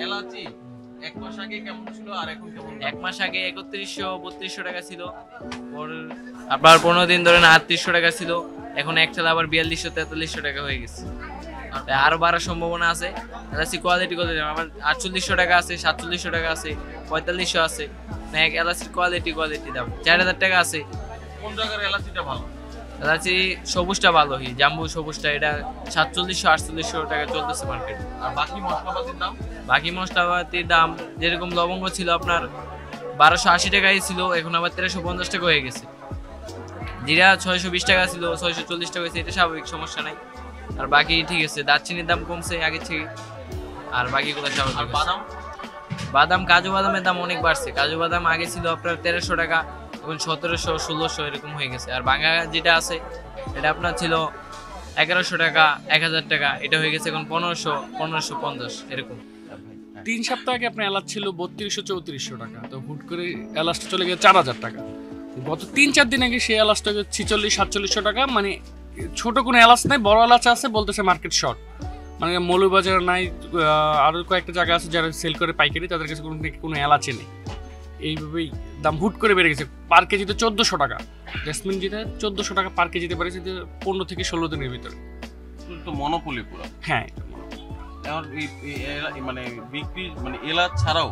এলাচি এক মাস আগে কেমন ছিল আর এখন কেমন? এক মাস আগে ৩১০০-৩২০০ টাকা ছিল, আবার 15 দিন ধরে ৩৮০০ টাকা ছিল, এখন একসাথে আবার ৪২০০-৪৩০০ টাকা হয়ে গেছে। আরো বাড়ার সম্ভাবনা আছে। এলাচি কোয়ালিটি আমার ৪৮০০ টাকা আছে, ৪৭০০ টাকা আছে, ৪৫০০ আছে। এলাচির কোয়ালিটি দাম ৪০০০ টাকা আছে। কোন জায়গার এলাচিটা ভালো? এলাচি সবুজটা ভালো, জাম্বু সবুজটা, এটা ৪৭০০-৪৮০০ টাকা চলতেছে মার্কেটে। আর বাকি মশলাপাতির দাম? বাকি মশলাপাতির দাম যেরকম লবঙ্গ ছিল আপনার ১২৮০ টাকাই ছিল, এখন আবার ১৩৫০ টাকা হয়ে গেছে। জিরা ৬২০ টাকা ছিল, ৬৪০ টাকা হয়েছে, এটা স্বাভাবিক, সমস্যা নাই। আর বাকি ঠিক আছে, দারচিনির দাম কমছে আগে থেকে, আর বাকিগুলো স্বাভাবিক। আর বাদাম? বাদাম, কাজু বাদামের দাম অনেক বাড়ছে। কাজু বাদাম আগে ছিল আপনার ১৩০০ টাকা, এখন ১৭০০-১৬০০ এরকম হয়ে গেছে। আর ভাঙা যেটা আছে এটা আপনার ছিল ১১০০ টাকা, ১০০০ টাকা, এটা হয়ে গেছে এখন ১৫০০-১৫৫০ এরকম। ৩ সপ্তাহ আগে আপনার এলাচ ছিল ৩২০০-৩৪০০ টাকা, তো হুট করে এলাচটা চলে গেছে ৪০০০ টাকা। গত ৩-৪ দিন আগে সেই এলাচটা ৪৬-৪৭০০ টাকা। মানে ছোট কোনো এলাচ নাই, বড় এলাচ আছে, বলতেছে মার্কেট শর্ট। মানে মৌলবাজার নাই, আরও কয়েকটা জায়গা আছে যারা সেল করে পাইকারি, তাদের কাছে কোনো এলাচি নেই। এইভাবেই দাম হুট করে বেড়ে গেছে। পার কেজিতে ১৪০০ টাকা, জেসমিন যেটা ১৪০০ টাকা পার কেজিতে বেড়েছে ১৫ থেকে ১৬ দিনের ভিতরে। তো মনোপলি পুরো। হ্যাঁ, এখন মানে বিক্রি মানে এলাচ ছাড়াও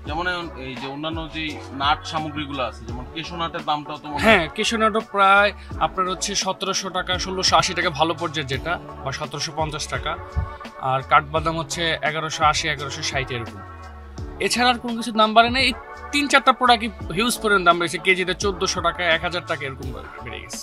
যেমন এই যে অন্যান্য যে নাট সামগ্রীগুলো আছে, যেমন কেশো নাটের দামটাও তো হ্যাঁ, কেশো নাটও প্রায় আপনার হচ্ছে ১৭০০ টাকা, ১৬৮০ টাকা ভালো পর্যায়ে যেটা, বা ১৭৫০ টাকা। আর কাঠবাদাম হচ্ছে ১১৮০, ১১৬০ এরকম। এছাড়া আর কোনো কিছু দাম বাড়ে না। এই ৩-৪টা প্রোডাক্ট হিউজ পরিমাণ দাম বেড়েছে, কেজিতে ১৪০০ টাকা, ১০০০ টাকা এরকম বেড়ে গেছে।